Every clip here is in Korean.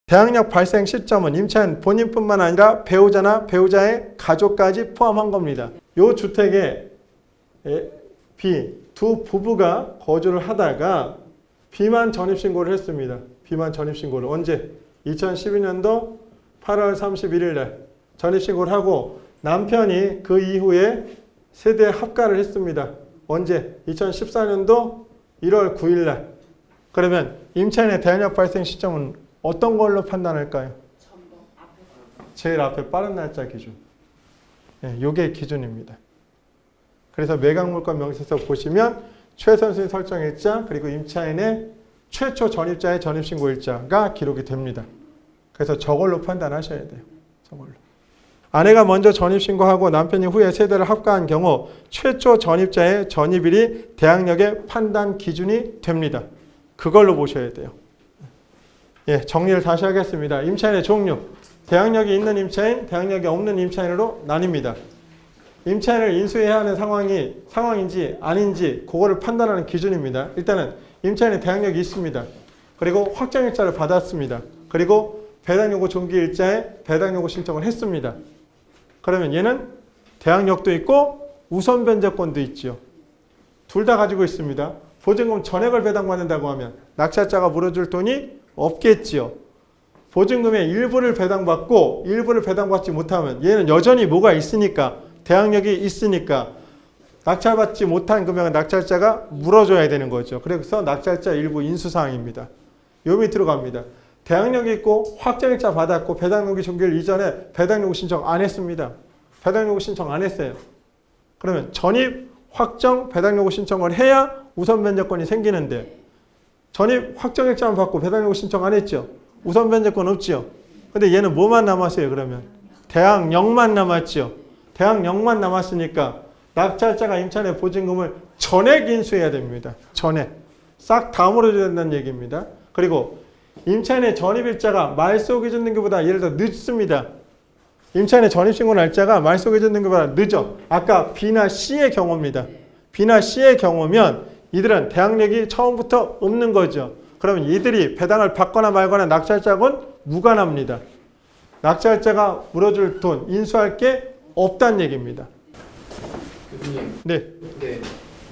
대항력 발생 시점은 임차인 본인뿐만 아니라 배우자나 배우자의 가족까지 포함한 겁니다. 이 주택에 B, 두 부부가 거주를 하다가 비만 전입신고를 했습니다. 비만 전입신고를 언제? 2012년도 8월 31일 날 전입신고를 하고 남편이 그 이후에 세대 합가를 했습니다. 언제? 2014년도 1월 9일 날. 그러면 임차인의 대항력 발생 시점은 어떤 걸로 판단할까요? 제일 앞에 빠른 날짜 기준. 이게 기준입니다. 그래서 매각물건 명세서 보시면 최선수인 설정일자 그리고 임차인의 최초 전입자의 전입신고일자가 기록이 됩니다. 그래서 저걸로 판단하셔야 돼요. 저걸로. 아내가 먼저 전입신고하고 남편이 후에 세대를 합가한 경우 최초 전입자의 전입일이 대항력의 판단 기준이 됩니다. 그걸로 보셔야 돼요. 예, 정리를 다시 하겠습니다. 임차인의 종류. 대항력이 있는 임차인, 대항력이 없는 임차인으로 나뉩니다. 임차인을 인수해야 하는 상황인지 아닌지 그거를 판단하는 기준입니다. 일단은 임차인의 대항력이 있습니다. 그리고 확정일자를 받았습니다. 그리고 배당요구 종기일자에 배당요구 신청을 했습니다. 그러면 얘는 대항력도 있고 우선 변제권도 있죠. 둘 다 가지고 있습니다. 보증금 전액을 배당받는다고 하면 낙찰자가 물어줄 돈이 없겠지요. 보증금의 일부를 배당받고 일부를 배당받지 못하면 얘는 여전히 뭐가 있으니까 대항력이 있으니까 낙찰받지 못한 금액은 낙찰자가 물어줘야 되는 거죠. 그래서 낙찰자 일부 인수사항입니다. 요 밑으로 갑니다. 대항력이 있고 확정일자 받았고 배당요구 종기일 이전에 배당요구 신청 안 했습니다. 배당요구 신청 안 했어요. 그러면 전입, 확정, 배당요구 신청을 해야 우선 변제권이 생기는데 전입 확정일자만 받고 배당요구 신청 안 했죠. 우선 변제권 없죠. 근데 얘는 뭐만 남았어요, 그러면? 대항력만 남았죠. 대항력만 남았으니까 낙찰자가 임차인의 보증금을 전액 인수해야 됩니다. 전액. 싹 다 물어줘야 된다는 얘기입니다. 그리고 임차인의 전입일자가 말소 기준 등기보다 예를 들어 늦습니다. 임차인의 전입신고 날짜가 말소 기준 등기보다 늦어. 아까 B나 C의 경우입니다. B나 C의 경우면 이들은 대항력이 처음부터 없는 거죠. 그러면 이들이 배당을 받거나 말거나 낙찰자하고는 무관합니다. 낙찰자가 물어줄 돈, 인수할 게 없다는 얘기입니다. 교수님. 네. 근데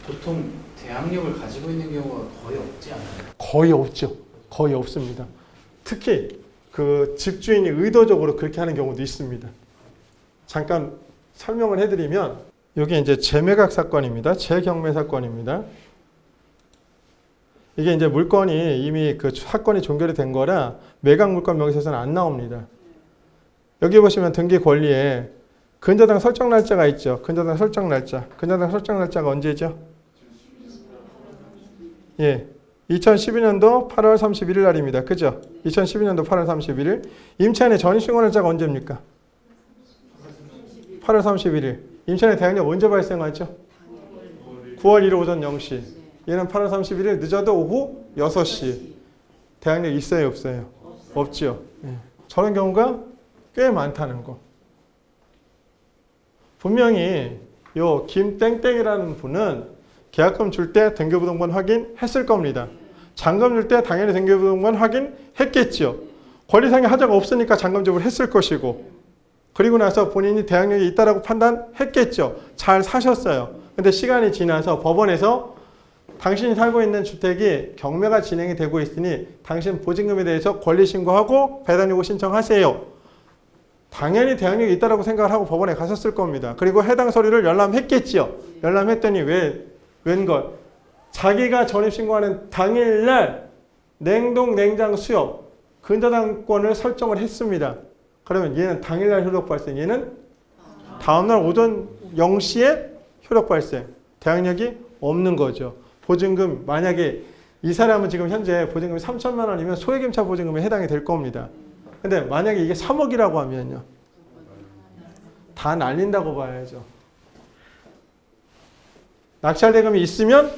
보통 대항력을 가지고 있는 경우가 거의 없지 않아요? 거의 없죠. 거의 없습니다. 특히 그 집주인이 의도적으로 그렇게 하는 경우도 있습니다. 잠깐 설명을 해드리면 여기 이제 재매각 사건입니다. 재경매 사건입니다. 이게 이제 물건이 이미 그 사건이 종결이 된 거라 매각 물건 명세서는 안 나옵니다. 여기 보시면 등기 권리에 근저당 설정 날짜가 있죠. 근저당 설정 날짜. 근저당 설정 날짜가 언제죠? 예. 2012년도 8월 31일 날입니다. 그죠? 2012년도 8월 31일. 임차인의 전입신고 날짜가 언제입니까? 8월 31일. 임차인의 대항력 언제 발생하죠? 9월 1일 오전 0시. 얘는 8월 31일 늦어도 오후 6시. 대항력 있어요, 없어요? 없죠. 예. 저런 경우가 꽤 많다는 거. 분명히 요 김땡땡이라는 분은 계약금 줄 때 등기부등본 확인했을 겁니다. 잔금 줄 때 당연히 등기부등본 확인했겠죠. 권리상의 하자가 없으니까 잔금 지불을 했을 것이고 그리고 나서 본인이 대항력이 있다라고 판단했겠죠. 잘 사셨어요. 근데 시간이 지나서 법원에서 당신이 살고 있는 주택이 경매가 진행이 되고 있으니 당신 보증금에 대해서 권리신고하고 배당요구 신청하세요. 당연히 대항력이 있다라고 생각을 하고 법원에 가셨을 겁니다. 그리고 해당 서류를 열람했겠지요. 열람했더니 웬걸 자기가 전입신고하는 당일날 냉동, 냉장, 수역 근저당권을 설정을 했습니다. 그러면 얘는 당일날 효력 발생, 얘는 다음날 오전 0시에 효력 발생. 대항력이 없는 거죠. 보증금 만약에 이 사람은 지금 현재 보증금이 3천만 원이면 소액임차 보증금에 해당이 될 겁니다. 근데 만약에 이게 3억이라고 하면요. 다 날린다고 봐야죠. 낙찰대금이 있으면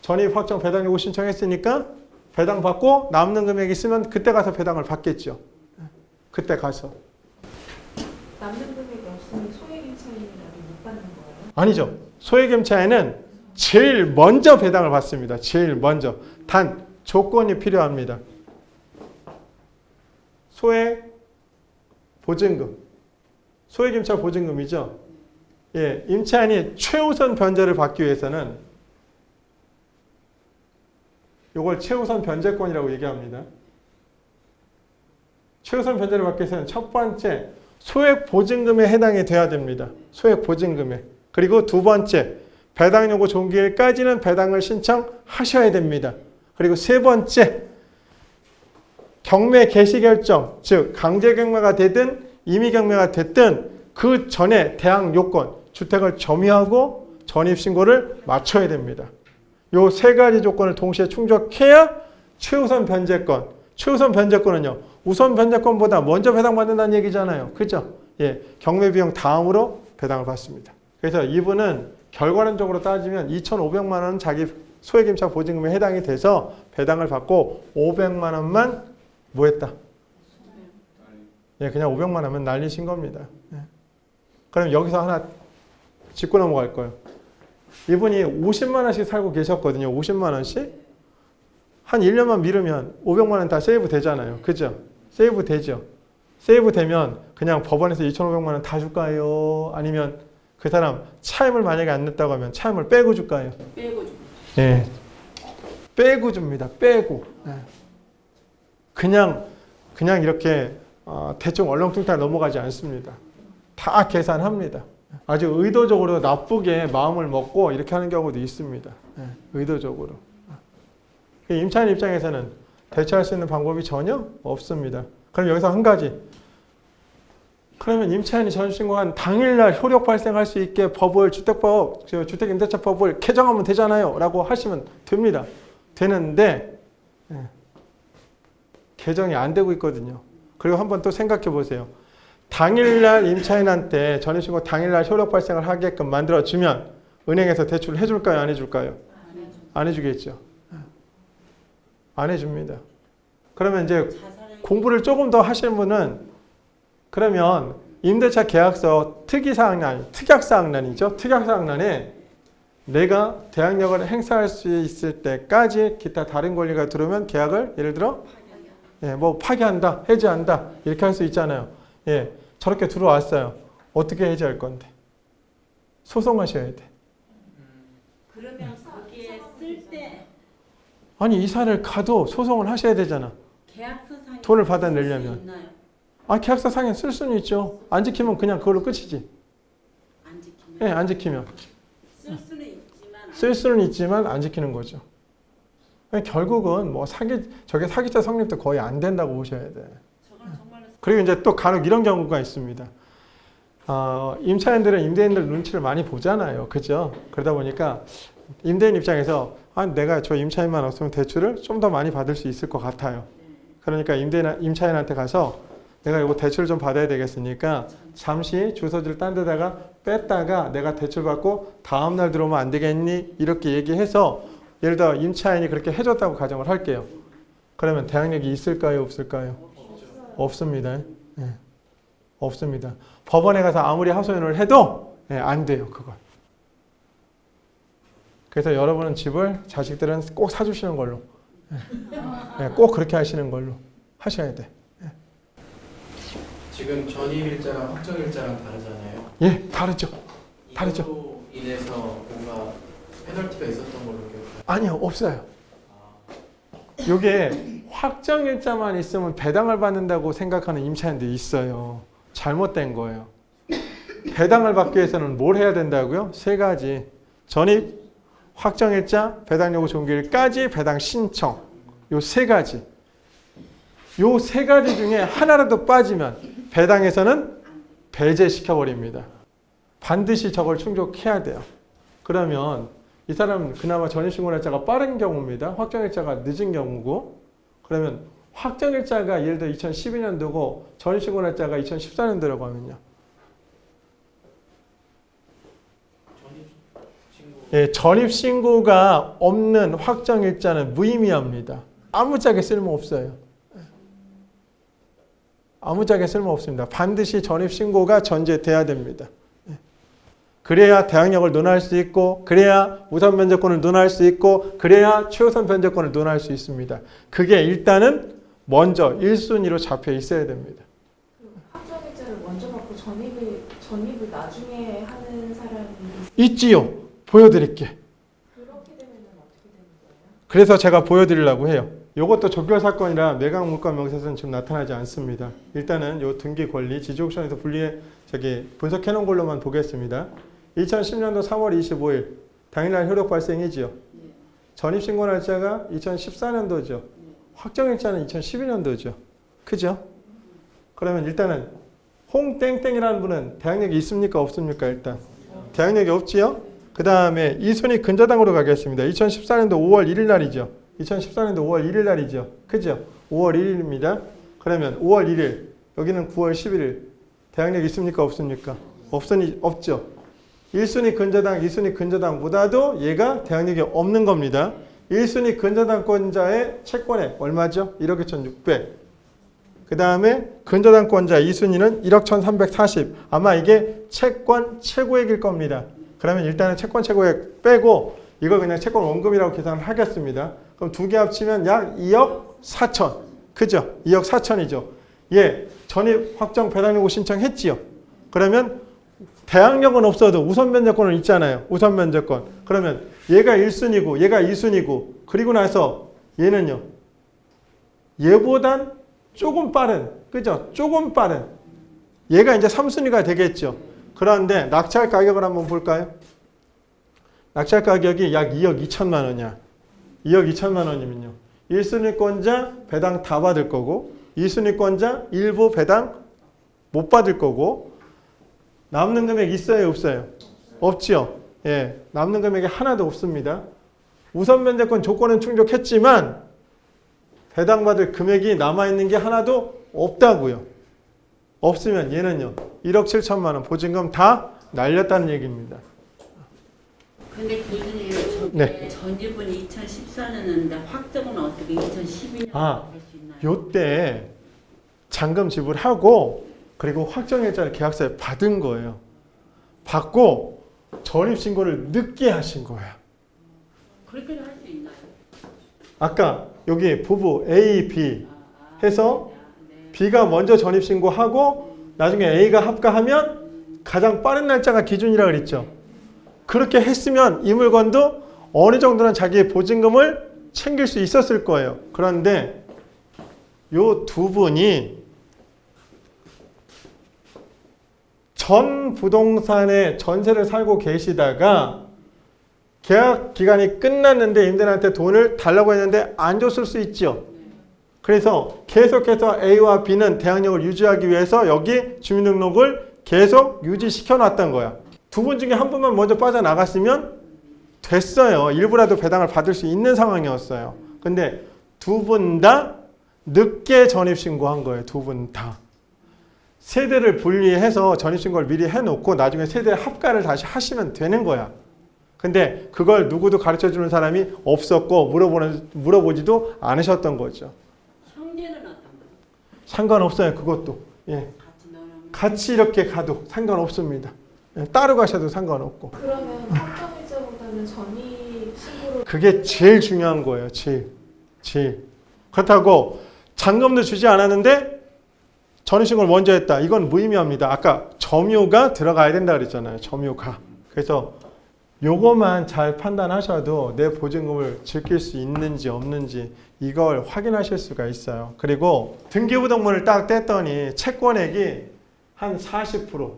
전입 확정 배당요구 신청했으니까 배당 받고 남는 금액이 있으면 그때 가서 배당을 받겠죠. 그때 가서. 남는 금액이 없으면 소액임차인이라도 못 받는 거예요? 아니죠. 소액임차에는 제일 먼저 배당을 받습니다. 제일 먼저. 단 조건이 필요합니다. 소액 보증금. 소액 임차 보증금이죠. 예, 임차인이 최우선 변제를 받기 위해서는 이걸 최우선 변제권이라고 얘기합니다. 최우선 변제를 받기 위해서는 첫 번째 소액 보증금에 해당이 돼야 됩니다. 소액 보증금에. 그리고 두 번째 배당 요구 종기일까지는 배당을 신청하셔야 됩니다. 그리고 세 번째 경매 개시 결정, 즉 강제 경매가 되든 임의 경매가 됐든 그 전에 대항 요건, 주택을 점유하고 전입 신고를 마쳐야 됩니다. 요 세 가지 조건을 동시에 충족해야 최우선 변제권. 최우선 변제권은요, 우선 변제권보다 먼저 배당받는다는 얘기잖아요. 그죠? 예, 경매 비용 다음으로 배당을 받습니다. 그래서 이분은 결과론적으로 따지면 2,500만 원은 자기 소액 임차 보증금에 해당이 돼서 배당을 받고 500만 원만 뭐 했다? 예, 그냥 500만 원면 날리신 겁니다. 예. 그럼 여기서 하나 짚고 넘어갈 거예요. 이분이 50만 원씩 살고 계셨거든요. 50만 원씩. 한 1년만 미루면 500만 원 다 세이브 되잖아요. 그죠? 세이브 되죠. 세이브 되면 그냥 법원에서 2,500만 원 다 줄까요? 아니면 그 사람 차임을 만약에 안 냈다고 하면 차임을 빼고 줄까요? 빼고 줍니다. 예. 빼고 줍니다. 빼고. 예. 그냥 이렇게 대충 얼렁뚱땅 넘어가지 않습니다. 다 계산합니다. 아주 의도적으로 나쁘게 마음을 먹고 이렇게 하는 경우도 있습니다. 예, 의도적으로. 임차인 입장에서는 대처할 수 있는 방법이 전혀 없습니다. 그럼 여기서 한 가지. 그러면 임차인이 전입신고한 당일날 효력 발생할 수 있게 법을 주택법, 주택임대차법을 개정하면 되잖아요. 라고 하시면 됩니다. 되는데 개정이 안 되고 있거든요. 그리고 한번 또 생각해 보세요. 당일날 임차인한테 전입신고 당일날 효력 발생을 하게끔 만들어주면 은행에서 대출을 해줄까요? 안 해줄까요? 안 해주겠죠. 안 해줍니다. 그러면 이제 공부를 조금 더 하시는 분은 그러면 임대차 계약서 특약사항란이죠. 특약사항란에 내가 대항력을 행사할 수 있을 때까지 기타 다른 권리가 들어오면 계약을 예를 들어 뭐 파기한다, 해지한다 이렇게 할 수 있잖아요. 예, 저렇게 들어왔어요. 어떻게 해지할 건데? 소송하셔야 돼. 그러면 거기에 쓸 때 아니 이사를 가도 소송을 하셔야 되잖아. 계약서상에 돈을 받아내려면. 있나요? 계약서 상에 쓸 수는 있죠. 안 지키면 그냥 그걸로 끝이지. 안 지키면 예, 안 지키면. 쓸 수는 있지만 쓸 수는 있지만 안 지키는 거죠. 결국은 뭐 저게 사기죄 성립도 거의 안 된다고 보셔야 돼. 저건 정말로 그리고 이제 또 간혹 이런 경우가 있습니다. 임차인들은 임대인들 눈치를 많이 보잖아요. 그죠? 그러다 보니까 임대인 입장에서 내가 저 임차인만 없으면 대출을 좀 더 많이 받을 수 있을 것 같아요. 그러니까 임차인한테 가서 내가 이거 대출 좀 받아야 되겠으니까 잠시 주소지를 딴 데다가 뺐다가 내가 대출 받고 다음날 들어오면 안 되겠니? 이렇게 얘기해서 예를 들어 임차인이 그렇게 해줬다고 가정을 할게요. 그러면 대항력이 있을까요? 없을까요? 없습니다. 예. 없습니다. 법원에 가서 아무리 하소연을 해도 안 돼요. 그건. 그래서 여러분은 집을 자식들은 꼭 사주시는 걸로 꼭 그렇게 하시는 걸로 하셔야 돼. 지금 전입일자랑 확정일자랑 다르잖아요. 예, 다르죠. 다르죠. 이걸로 인해서 뭔가 페널티가 있었던 걸로 기억해요. 아니요, 없어요. 이게 확정일자만 있으면 배당을 받는다고 생각하는 임차인들이 있어요. 잘못된 거예요. 배당을 받기 위해서는 뭘 해야 된다고요? 세 가지. 전입, 확정일자, 배당요구 종기일까지 배당 신청. 요 세 가지. 요 세 가지 중에 하나라도 빠지면 배당에서는 배제시켜버립니다. 반드시 저걸 충족해야 돼요. 그러면 이 사람은 그나마 전입신고날짜가 빠른 경우입니다. 확정일자가 늦은 경우고. 그러면 확정일자가 예를 들어 2012년도고 전입신고날짜가 2014년도라고 하면요. 예, 전입신고가 없는 확정일자는 무의미합니다. 아무짝에 쓸모없어요. 아무짝에 쓸모없습니다. 반드시 전입신고가 전제돼야 됩니다. 그래야 대항력을 논할 수 있고 그래야 우선 변제권을 논할 수 있고 그래야 최우선 변제권을 논할 수 있습니다. 그게 일단은 먼저 1순위로 잡혀 있어야 됩니다. 확정일자를 먼저 받고 전입을 나중에 하는 사람이 있지요. 보여드릴게. 그렇게 되면 어떻게 되는 거예요? 그래서 제가 보여드리려고 해요. 이것도 족결 사건이라 매각 물권 명세서는 지금 나타나지 않습니다. 일단은 요 등기 권리 지주옥션에서 분리해 분석해 놓은 걸로만 보겠습니다. 2010년도 3월 25일 당일날 효력 발생이지요. 전입신고 날짜가 2014년도죠. 확정일자는 2012년도죠. 그죠? 그러면 일단은 홍땡땡이라는 분은 대항력이 있습니까? 없습니까? 일단 대항력이 없지요. 그 다음에 이순이 근저당으로 가겠습니다. 2014년도 5월 1일 날이죠. 2014년도 5월 1일 날이죠. 그죠? 5월 1일입니다. 그러면 5월 1일 여기는 9월 11일 대항력 있습니까? 없습니까? 없죠. 1순위 근저당, 2순위 근저당보다도 얘가 대항력이 없는 겁니다. 1순위 근저당권자의 채권액 얼마죠? 1억 2,600. 그 다음에 근저당권자 2순위는 1억 1,340. 아마 이게 채권 최고액일 겁니다. 그러면 일단은 채권 최고액 빼고 이거 그냥 채권 원금이라고 계산을 하겠습니다. 그럼 두 개 합치면 약 2억 4천. 그죠? 2억 4천이죠. 예, 전입 확정 배당 요구 신청했지요. 그러면 대항력은 없어도 우선 면제권은 있잖아요. 우선 면제권. 그러면 얘가 1순위고 얘가 2순위고 그리고 나서 얘는요. 얘보단 조금 빠른. 그죠? 조금 빠른. 얘가 이제 3순위가 되겠죠. 그런데 낙찰 가격을 한번 볼까요? 낙찰 가격이 약 2억 2천만 원이야. 2억 2천만 원이면요. 1순위권자 배당 다 받을 거고 2순위권자 일부 배당 못 받을 거고 남는 금액 있어요? 없어요? 없지요. 예, 남는 금액이 하나도 없습니다. 우선 면제권 조건은 충족했지만 배당받을 금액이 남아있는 게 하나도 없다고요. 없으면 얘는요. 1억 7천만 원 보증금 다 날렸다는 얘기입니다. 근데 교수님 저게 네. 전입은 2014년인데 확정은 어떻게 2012년에 아, 할 수 있나요? 요때 잔금 지불하고 그리고 확정일자를 계약서에 받은 거예요. 받고 전입신고를 늦게 하신 거야. 그렇게 할 수 있나요? 아까 여기 부부 A, B 해서 네. B가 먼저 전입신고하고 나중에 A가 합가하면 가장 빠른 날짜가 기준이라 그랬죠. 그렇게 했으면 이 물건도 어느 정도는 자기의 보증금을 챙길 수 있었을 거예요. 그런데 요 두 분이 전 부동산에 전세를 살고 계시다가 계약 기간이 끝났는데 임대인한테 돈을 달라고 했는데 안 줬을 수 있죠. 그래서 계속해서 A와 B는 대항력을 유지하기 위해서 여기 주민등록을 계속 유지시켜 놨던 거야. 두 분 중에 한 분만 먼저 빠져나갔으면 됐어요. 일부라도 배당을 받을 수 있는 상황이었어요. 근데 두 분 다 늦게 전입신고한 거예요. 두 분 다. 세대를 분리해서 전입신고를 미리 해놓고 나중에 세대 합가를 다시 하시면 되는 거야. 근데 그걸 누구도 가르쳐주는 사람이 없었고 물어보지도 않으셨던 거죠. 형제는 어떤가요? 상관없어요. 그것도. 예. 같이 넣으면 같이 이렇게 가도 상관없습니다. 예, 따로 가셔도 상관없고. 그러면 확정일자보다는 전입 신고를 그게 제일 중요한 거예요. 제일. 그렇다고 잔금도 주지 않았는데 전입신고를 먼저 했다. 이건 무의미합니다. 아까 점유가 들어가야 된다 그랬잖아요. 점유가. 그래서 요거만 잘 판단하셔도 내 보증금을 지킬 수 있는지 없는지 이걸 확인하실 수가 있어요. 그리고 등기부등본을 딱 뗐더니 채권액이 한 40%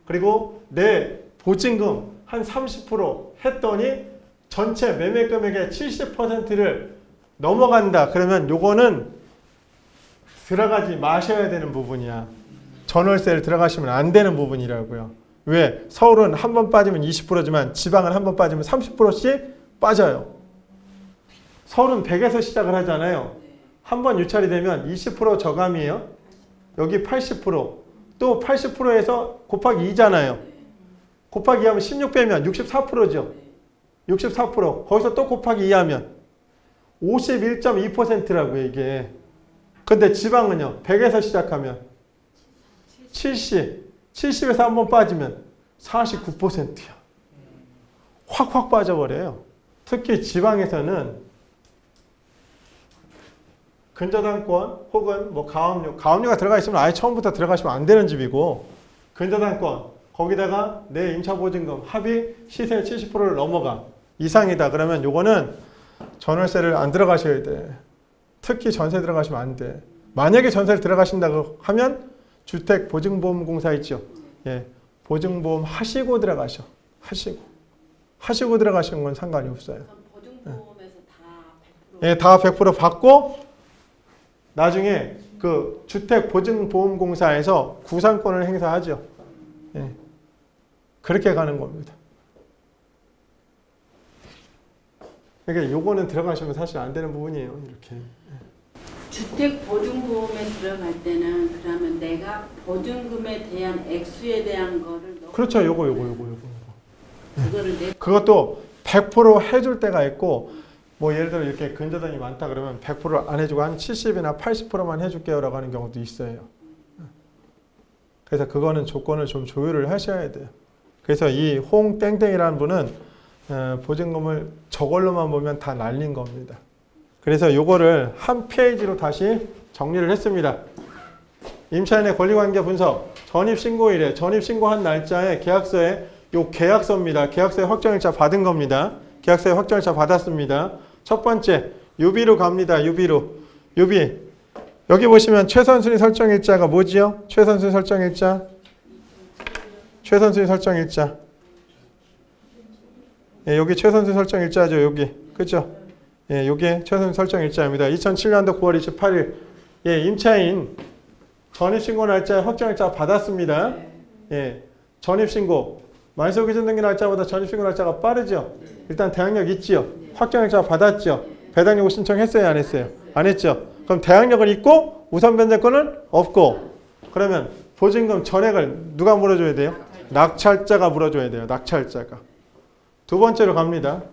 그리고 내 보증금 한 30% 했더니 전체 매매 금액의 70%를 넘어간다. 그러면 요거는 들어가지 마셔야 되는 부분이야. 전월세를 들어가시면 안 되는 부분이라고요. 왜? 서울은 한 번 빠지면 20%지만 지방은 한 번 빠지면 30%씩 빠져요. 서울은 100에서 시작을 하잖아요. 한 번 유찰이 되면 20% 저감이에요. 여기 80%. 또 80%에서 곱하기 2잖아요. 곱하기 2하면 16 빼면 64%죠. 64%. 거기서 또 곱하기 2하면 51.2%라고요, 이게. 근데 지방은요, 100에서 시작하면 70. 70에서 한 번 빠지면 49%야. 확 빠져버려요. 특히 지방에서는 근저당권 혹은 뭐 가압류가 들어가 있으면 아예 처음부터 들어가시면 안 되는 집이고, 근저당권 거기다가 내 임차보증금 합의 시세 70%를 넘어가 이상이다 그러면 요거는 전월세를 안 들어가셔야 돼. 특히 전세 들어가시면 안 돼. 만약에 전세를 들어가신다고 하면 주택보증보험공사 있죠. 예, 보증보험 하시고 들어가셔. 하시고 들어가시는 건 상관이 없어요. 그럼 보증보험에서 다 100%. 예, 다 100% 받고 나중에 그 주택보증보험공사에서 구상권을 행사하죠. 예, 그렇게 가는 겁니다. 그러니까 요거는 들어가시면 사실 안 되는 부분이에요. 이렇게. 주택보증보험에 들어갈 때는 그러면 내가 보증금에 대한 액수에 대한 거를 그렇죠. 요거. 그거를 내 그것도 100% 해줄 때가 있고, 뭐 예를 들어 이렇게 근저당이 많다 그러면 100% 안 해주고 한 70이나 80%만 해줄게요라고 하는 경우도 있어요. 그래서 그거는 조건을 좀 조율을 하셔야 돼요. 그래서 이 홍땡땡이라는 분은 보증금을 저걸로만 보면 다 날린 겁니다. 그래서 요거를 한 페이지로 다시 정리를 했습니다. 임차인의 권리관계 분석, 전입신고일에 전입신고한 날짜에 계약서에 요 계약서입니다. 계약서에 확정일자 받은 겁니다. 계약서에 확정일자 받았습니다. 첫 번째 유비로 갑니다. 유비 여기 보시면 최선순위 설정일자가 뭐지요? 최선순위 설정일자 예, 여기 최선순위 설정일자죠. 여기 그죠? 예, 요게 최선순위 설정일자입니다. 2007년도 9월 28일 예, 임차인 전입신고 날짜에 확정일자 받았습니다. 예, 전입신고 만소기준등기 날짜보다 전입신고 날짜가 빠르죠. 일단 대항력 있지요. 확정일자 받았죠. 배당요구 신청했어요, 안 했어요? 안 했죠. 그럼 대항력은 있고 우선 변제권은 없고, 그러면 보증금 전액을 누가 물어줘야 돼요? 낙찰자가 물어줘야 돼요. 낙찰자가. 두 번째로 갑니다.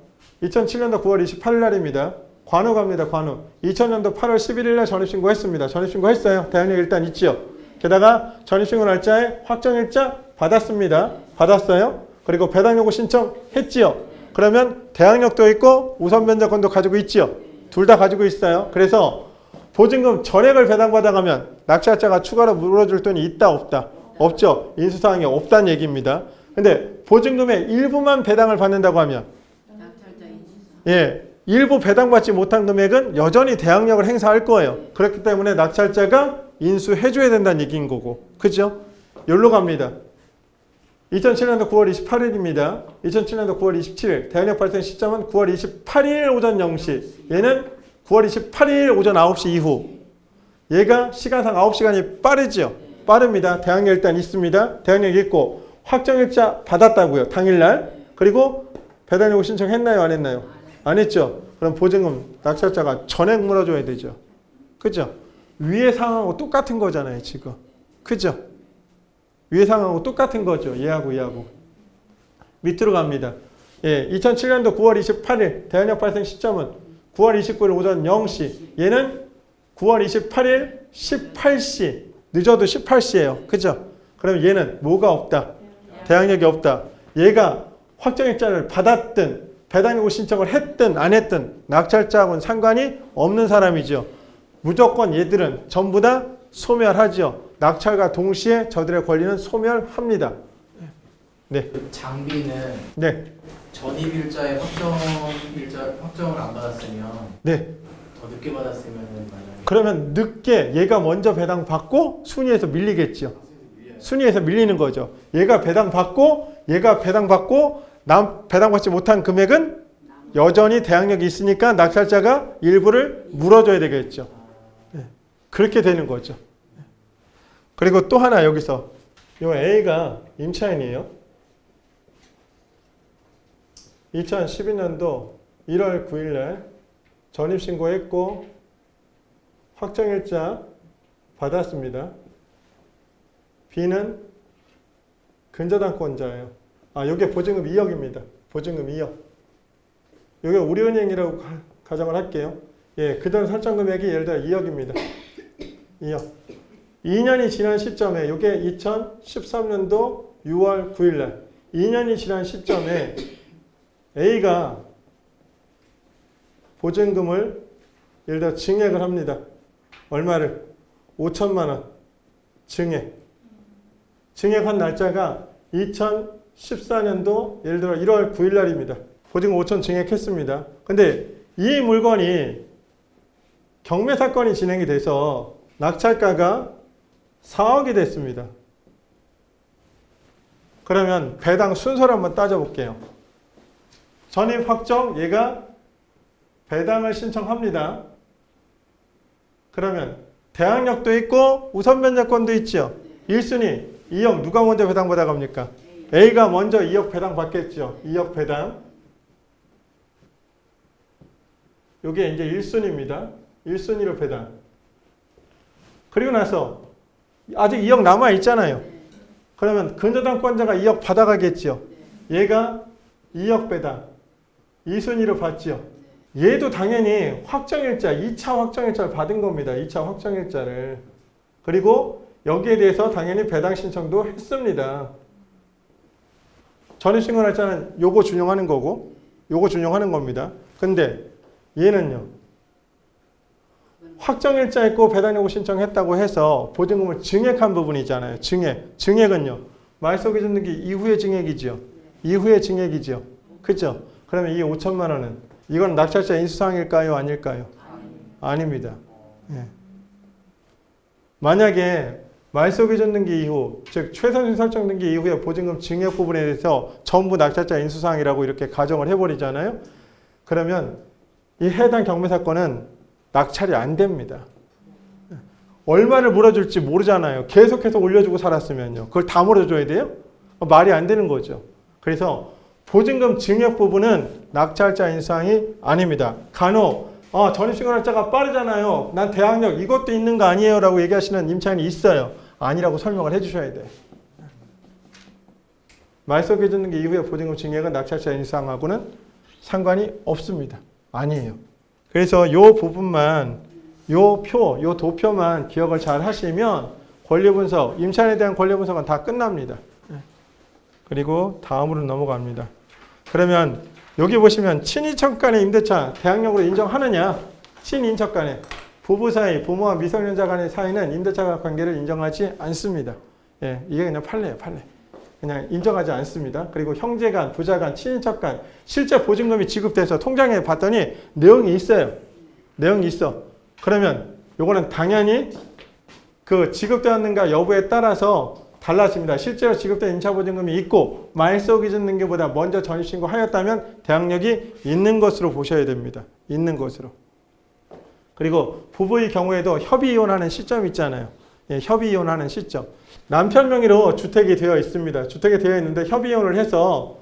2007년도 9월 28일 날입니다. 관우 갑니다. 관우. 2000년도 8월 11일 날 전입신고 했습니다. 전입신고 했어요. 대항력 일단 있지요. 게다가 전입신고 날짜에 확정일자 받았습니다. 받았어요. 그리고 배당요구 신청했지요. 그러면 대항력도 있고 우선 변제권도 가지고 있지요. 둘 다 가지고 있어요. 그래서 보증금 전액을 배당받아 가면 낙찰자가 추가로 물어줄 돈이 있다 없다? 없죠. 인수사항이 없다는 얘기입니다. 근데 보증금의 일부만 배당을 받는다고 하면 낙찰자 인수사. 예, 일부 배당받지 못한 금액은 여전히 대항력을 행사할 거예요. 그렇기 때문에 낙찰자가 인수해줘야 된다는 얘기인 거고. 그죠? 여기로 갑니다. 2007년도 9월 28일입니다. 2007년도 9월 27일. 대항력 발생 시점은 9월 28일 오전 0시. 얘는 9월 28일 오전 9시 이후. 얘가 시간상 9시간이 빠르죠. 빠릅니다. 대항력 일단 있습니다. 대항력 있고 확정일자 받았다고요. 당일날. 그리고 배당요구 신청했나요? 안 했나요? 안 했죠. 그럼 보증금 낙찰자가 전액 물어줘야 되죠. 그죠? 위의 상황하고 똑같은 거잖아요. 지금. 그죠? 위의 상황하고 똑같은 거죠. 얘하고. 밑으로 갑니다. 예, 2007년도 9월 28일 대항력 발생 시점은 9월 29일 오전 0시. 얘는 9월 28일 18시. 늦어도 18시예요. 그죠? 그럼 얘는 뭐가 없다? 대항력이 없다. 얘가 확정일자를 받았든 배당요구 신청을 했든 안 했든 낙찰자하고는 상관이 없는 사람이죠. 무조건 얘들은 전부 다 소멸하죠. 낙찰과 동시에 저들의 권리는 소멸합니다. 네. 장비는 네. 전입일자에 확정을 안 받았으면 네. 더 늦게 받았으면 만약에 그러면 늦게 얘가 먼저 배당받고 순위에서 밀리겠죠. 순위에서 밀리는 거죠. 얘가 배당받고 남 배당받지 못한 금액은 여전히 대항력이 있으니까 낙찰자가 일부를 물어줘야 되겠죠. 네. 그렇게 되는 거죠. 그리고 또 하나 여기서 요 A가 임차인이에요. 2012년도 1월 9일날 전입신고했고 확정일자 받았습니다. B는 근저당권자예요. 요게 보증금 2억입니다. 보증금 2억. 요게 우리은행이라고 가정을 할게요. 예, 그전 설정 금액이 예를 들어 2억입니다. 2억. 2년이 지난 시점에 요게 2013년도 6월 9일날 2년이 지난 시점에 A가 보증금을 예를 들어 증액을 합니다. 얼마를? 5천만 원 증액. 증액한 날짜가 2014년도 예를 들어 1월 9일 날입니다. 보증금 5천 증액했습니다. 근데 이 물건이 경매 사건이 진행이 돼서 낙찰가가 4억이 됐습니다. 그러면 배당 순서를 한번 따져볼게요. 전입 확정, 얘가 배당을 신청합니다. 그러면 대항력도 있고 우선 변제권도 있죠. 1순위 2억 누가 먼저 배당 받아갑니까? A가 먼저 2억 배당 받겠죠. 2억 배당. 이게 이제 1순위입니다. 1순위로 배당. 그리고 나서 아직 2억 남아 있잖아요. 그러면 근저당권자가 2억 받아가겠죠. 얘가 2억 배당. 2순위로 받죠. 얘도 당연히 확정일자, 2차 확정일자를 받은 겁니다. 2차 확정일자를. 그리고 여기에 대해서 당연히 배당 신청도 했습니다. 전입신고날짜는 요거 준용하는 거고 요거 준용하는 겁니다. 근데 얘는요. 확정일자 있고 배당 요구 신청했다고 해서 보증금을 증액한 부분이잖아요. 증액. 증액은요. 말소기준등기 이후의 증액이죠. 이후의 증액이죠. 그죠? 그러면 이 5천만 원은 이건 낙찰자 인수사항일까요? 아닐까요? 아닙니다. 예. 만약에 말소기준등기 이후, 즉 최선순위 설정등기 이후에 보증금 증액 부분에 대해서 전부 낙찰자 인수사항이라고 이렇게 가정을 해버리잖아요. 그러면 이 해당 경매 사건은 낙찰이 안 됩니다. 얼마를 물어줄지 모르잖아요. 계속해서 올려주고 살았으면요. 그걸 다 물어줘야 돼요? 말이 안 되는 거죠. 그래서 보증금 증액 부분은 낙찰자 인수사항이 아닙니다. 간혹 전입신고날짜가 빠르잖아요. 난 대항력 이것도 있는 거 아니에요? 라고 얘기하시는 임차인이 있어요. 아니라고 설명을 해주셔야 돼요. 말소기준등기 이후에 보증금 증액은 낙찰자 인수사항하고는 상관이 없습니다. 아니에요. 그래서 요 부분만, 요 표, 요 도표만 기억을 잘 하시면 권리분석, 임차인에 대한 권리분석은 다 끝납니다. 그리고 다음으로 넘어갑니다. 그러면 여기 보시면 친인척 간의 임대차 대항력으로 인정하느냐? 친인척 간의 부부 사이, 부모와 미성년자 간의 사이는 임대차 관계를 인정하지 않습니다. 예, 이게 그냥 판례예요, 판례. 그냥 인정하지 않습니다. 그리고 형제 간, 부자 간, 친인척 간 실제 보증금이 지급돼서 통장에 봤더니 내용이 있어요. 내용이 있어. 그러면 요거는 당연히 그 지급되었는가 여부에 따라서 달라집니다. 실제로 지급된 임차보증금이 있고 말소기준등기보다 먼저 전입신고하였다면 대항력이 있는 것으로 보셔야 됩니다. 있는 것으로. 그리고 부부의 경우에도 협의이혼하는 시점 있잖아요. 예, 협의이혼하는 시점. 남편 명의로 주택이 되어 있습니다. 주택이 되어 있는데 협의이혼을 해서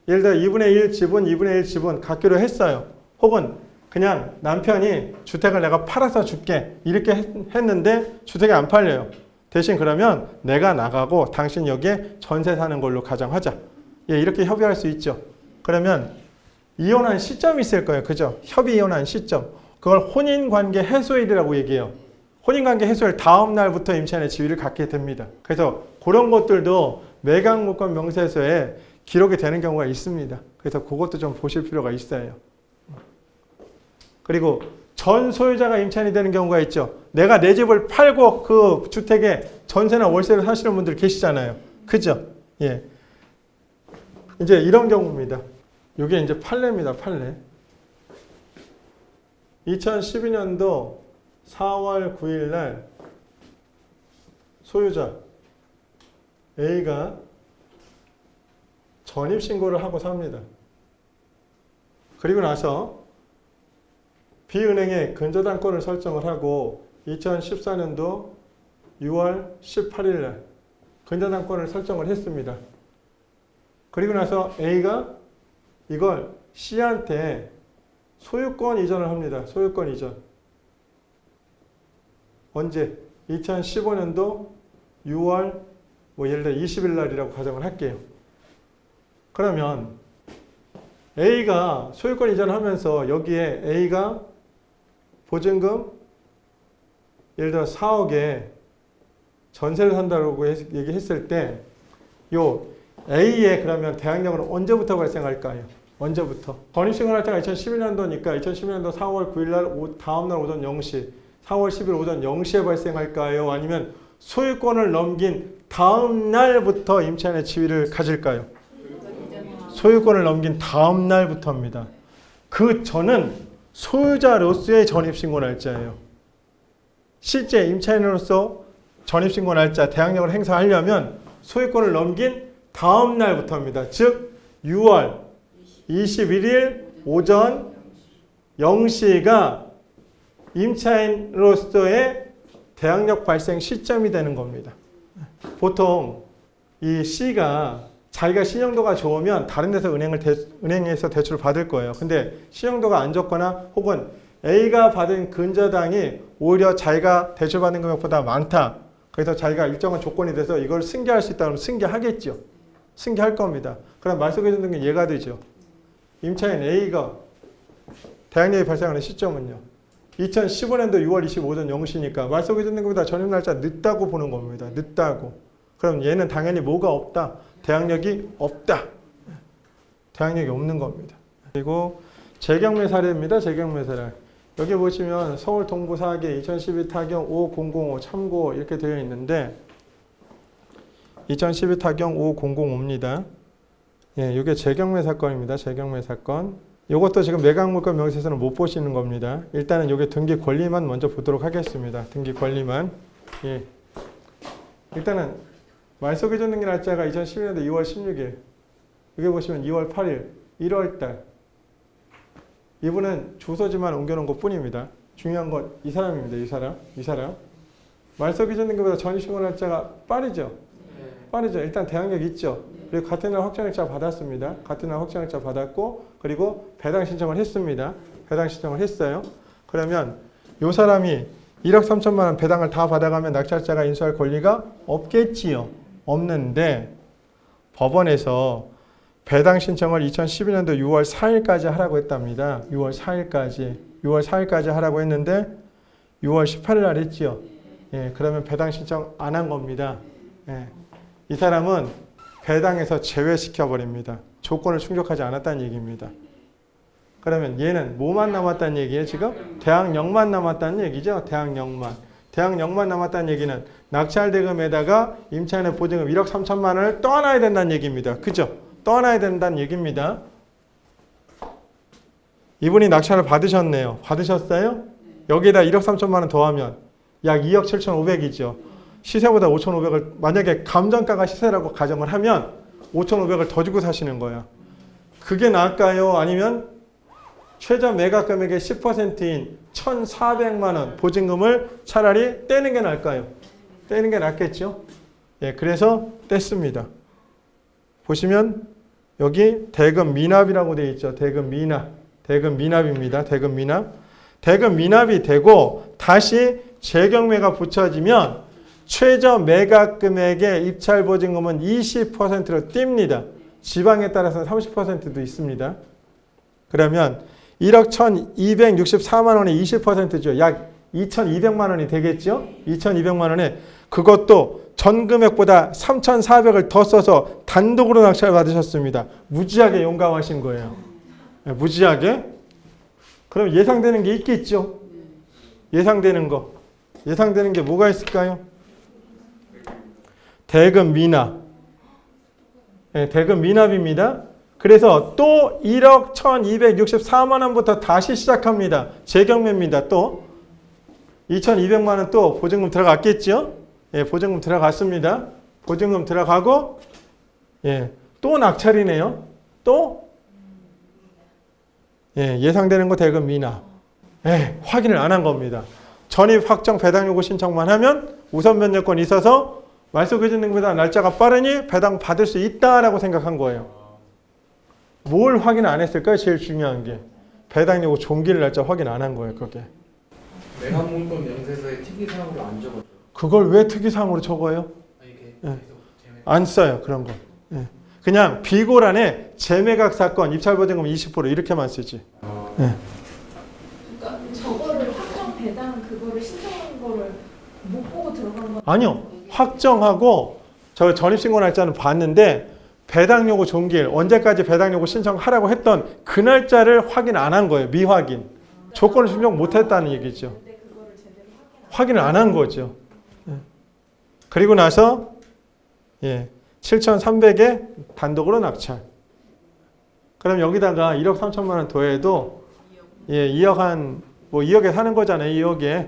예를 들어 2분의 1 지분, 2분의 1 지분 갖기로 했어요. 혹은 그냥 남편이 주택을 내가 팔아서 줄게 이렇게 했는데 주택이 안 팔려요. 대신 그러면 내가 나가고 당신 여기에 전세 사는 걸로 가정하자. 예, 이렇게 협의할 수 있죠. 그러면 이혼한 시점이 있을 거예요. 그죠? 협의 이혼한 시점. 그걸 혼인관계 해소일이라고 얘기해요. 혼인관계 해소일 다음 날부터 임차인의 지위를 갖게 됩니다. 그래서 그런 것들도 매각물권 명세서에 기록이 되는 경우가 있습니다. 그래서 그것도 좀 보실 필요가 있어요. 그리고 전 소유자가 임차인이 되는 경우가 있죠. 내가 내 집을 팔고 그 주택에 전세나 월세를 사시는 분들 계시잖아요. 그죠? 예. 이제 이런 경우입니다. 이게 이제 판례입니다. 판례. 2012년도 4월 9일 날 소유자 A가 전입신고를 하고 삽니다. 그리고 나서 B은행에 근저당권을 설정을 하고 2014년도 6월 18일 날 근저당권을 설정을 했습니다. 그리고 나서 A가 이걸 C한테 소유권 이전을 합니다. 소유권 이전. 언제? 2015년도 6월 예를 들어 20일 날이라고 가정을 할게요. 그러면 A가 소유권 이전을 하면서 여기에 A가 보증금 예를 들어 4억에 전세를 산다고 얘기했을 때 요 A의 그러면 대항력은 언제부터 발생할까요? 언제부터? 전입신고할 때가 2011년도니까 2011년도 4월 9일 날 다음날 오전 0시 4월 10일 오전 0시에 발생할까요? 아니면 소유권을 넘긴 다음 날부터 임차인의 지위를 가질까요? 소유권을 넘긴 다음 날부터입니다. 그 전은 소유자로서의 전입신고 날짜예요. 실제 임차인으로서 전입신고 날짜, 대항력을 행사하려면 소유권을 넘긴 다음 날부터입니다. 즉 6월 21일 오전 0시가 임차인으로서의 대항력 발생 시점이 되는 겁니다. 보통 이 C가 자기가 신용도가 좋으면 다른 데서 은행에서 대출을 받을 거예요. 근데 신용도가 안 좋거나 혹은 A가 받은 근저당이 오히려 자기가 대출받는 금액보다 많다. 그래서 자기가 일정한 조건이 돼서 이걸 승계할 수 있다 그러면 승계하겠죠. 승계할 겁니다. 그럼 말소기준 등기 이해가 되죠. 임차인 A가 대항력이 발생하는 시점은요. 2015년도 6월 25일 오전 0시니까 말소기준 등기보다 전입 날짜 늦다고 보는 겁니다. 늦다고. 그럼 얘는 당연히 뭐가 없다? 대항력이 없다. 대항력이 없는 겁니다. 그리고 재경매 사례입니다. 재경매 사례. 여기 보시면 서울 동부 4개 2012 타경 5005 참고 이렇게 되어 있는데 2012 타경 5005입니다. 예, 이게 재경매 사건입니다. 재경매 사건. 이것도 지금 매각물건 명세서는 못 보시는 겁니다. 일단은 이게 등기 권리만 먼저 보도록 하겠습니다. 등기 권리만. 예. 일단은 말소기준 등기 날짜가 2012년도 2월 16일. 여기 보시면 2월 8일, 1월달. 이분은 주소지만 옮겨놓은 것 뿐입니다. 중요한 건 이 사람입니다. 이 사람. 말소기준 등기보다 전입신고 날짜가 빠르죠. 빠르죠. 일단 대항력 있죠. 그리고 같은 날 확정일자 받았습니다. 같은 날 확정일자 받았고 그리고 배당 신청을 했습니다. 배당 신청을 했어요. 그러면 이 사람이 1억 3천만 원 배당을 다 받아가면 낙찰자가 인수할 권리가 없겠지요. 없는데 법원에서 배당 신청을 2012년도 6월 4일까지 하라고 했답니다. 6월 4일까지 하라고 했는데 6월 18일 날 했지요. 예, 그러면 배당 신청 안 한 겁니다. 예, 이 사람은 배당에서 제외시켜 버립니다. 조건을 충족하지 않았다는 얘기입니다. 그러면 얘는 뭐만 남았다는 얘기예요, 지금? 대항력만 남았다는 얘기죠. 대항력만 남았다는 얘기는 낙찰 대금에다가 임차인의 보증금 1억 3천만 원을 떠나야 된다는 얘기입니다. 그죠? 떠나야 된다는 얘기입니다. 이분이 낙찰을 받으셨네요. 받으셨어요? 여기에다 1억 3천만 원 더하면 약 2억 7,500이죠. 시세보다 5,500을 만약에 감정가가 시세라고 가정을 하면 5,500을 더 주고 사시는 거예요. 그게 나을까요? 아니면 최저 매각 금액의 10%인 1,400만 원 보증금을 차라리 떼는 게 나을까요? 떼는 게 낫겠죠? 예, 그래서 뗐습니다. 보시면 여기 대금 미납이라고 되어 있죠. 대금 미납입니다. 대금 미납이 되고 다시 재경매가 붙여지면 최저 매각 금액의 입찰 보증금은 20%로 뜁니다. 지방에 따라서는 30%도 있습니다. 그러면 1억 1,264만 원의 20%죠. 약 2,200만 원이 되겠죠. 2,200만 원에 그것도 전 금액보다 3,400을 더 써서 단독으로 낙찰 받으셨습니다. 무지하게 용감하신 거예요. 무지하게. 그럼 예상되는 게 있겠죠. 예상되는 게 뭐가 있을까요? 대금 미납. 대금 미납입니다. 그래서 또 1억 1,264만 원부터 다시 시작합니다. 재경매입니다. 또 2,200만 원 또 보증금 들어갔겠죠? 예, 보증금 들어갔습니다. 보증금 들어가고 예, 또 낙찰이네요. 또 예, 예상되는 거 대금 미납. 예, 확인을 안 한 겁니다. 전입 확정 배당 요구 신청만 하면 우선 변제권이 있어서 말소기준 등기보다 날짜가 빠르니 배당 받을 수 있다라고 생각한 거예요. 뭘 확인 안 했을까요? 제일 중요한 게 배당 요구 종기일 날짜 확인 안 한 거예요. 그게. 매각물건 명세서에 특이사항으로 안 적어줘. 그걸 왜 특이사항으로 적어요? 예. 안 써요. 그런 거. 예. 그냥 비고란에 재매각 사건 입찰보증금 20% 이렇게만 쓰지. 예. 그러니까 저거를 확정 배당 그거를 신청한 거를 못 보고 들어간 거 아니요. 확정하고 저 전입신고 날짜는 봤는데 배당 요구 종기일 언제까지 배당 요구 신청하라고 했던 그 날짜를 확인 안 한 거예요. 미확인. 조건을 충족 못 했다는 얘기죠. 근데 그거를 제대로 확인을 안 한 거죠. 그리고 나서 7,300에 단독으로 낙찰. 그럼 여기다가 1억 3천만 원 더해도 2억에 사는 거잖아요. 2억에.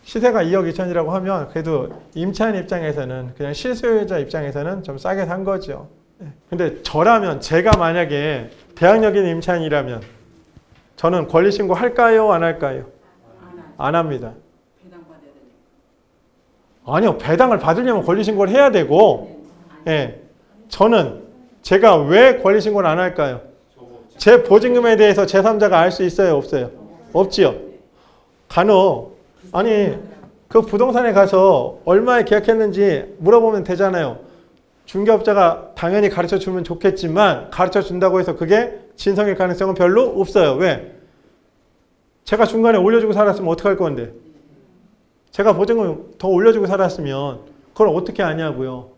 시세가 2억 2천이라고 하면 그래도 임차인 입장에서는 그냥 실소유자 입장에서는 좀 싸게 산 거죠. 근데 저라면 제가 만약에 대항력인 임차인이라면 저는 권리신고 할까요? 안 할까요? 안 합니다. 배당받아야 되니까. 아니요. 배당을 받으려면 권리신고를 해야 되고 저는 제가 왜 권리신고를 안 할까요? 제 보증금에 대해서 제3자가 알 수 있어요? 없어요? 없지요. 간혹 아니 그 부동산에 가서 얼마에 계약했는지 물어보면 되잖아요. 중개업자가 당연히 가르쳐 주면 좋겠지만 가르쳐 준다고 해서 그게 진성일 가능성은 별로 없어요. 왜? 제가 중간에 올려주고 살았으면 어떡할 건데? 제가 보증금 더 올려주고 살았으면 그걸 어떻게 아냐고요.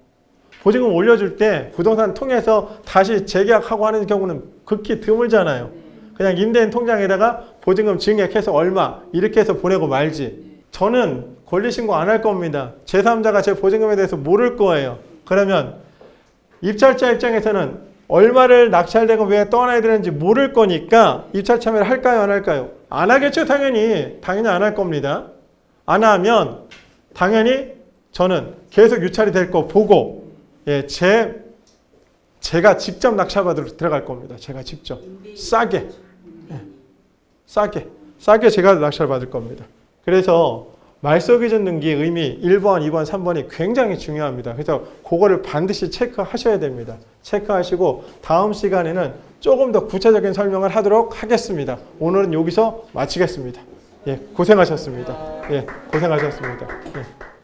보증금 올려줄 때 부동산 통해서 다시 재계약하고 하는 경우는 극히 드물잖아요. 그냥 임대인 통장에다가 보증금 증액해서 얼마 이렇게 해서 보내고 말지. 저는 권리신고 안 할 겁니다. 제3자가 제 보증금에 대해서 모를 거예요. 그러면 입찰자 입장에서는 얼마를 낙찰되고 왜 떠나야 되는지 모를 거니까 입찰 참여를 할까요? 안 할까요? 안 하겠죠. 당연히 안 할 겁니다. 안 하면 당연히 저는 계속 유찰이 될 거 보고 제가 직접 낙찰받으러 들어갈 겁니다. 제가 직접 싸게 제가 낙찰받을 겁니다. 그래서 말소기준 등기 의미 1번, 2번, 3번이 굉장히 중요합니다. 그래서 그거를 반드시 체크하셔야 됩니다. 체크하시고 다음 시간에는 조금 더 구체적인 설명을 하도록 하겠습니다. 오늘은 여기서 마치겠습니다. 고생하셨습니다. 고생하셨습니다.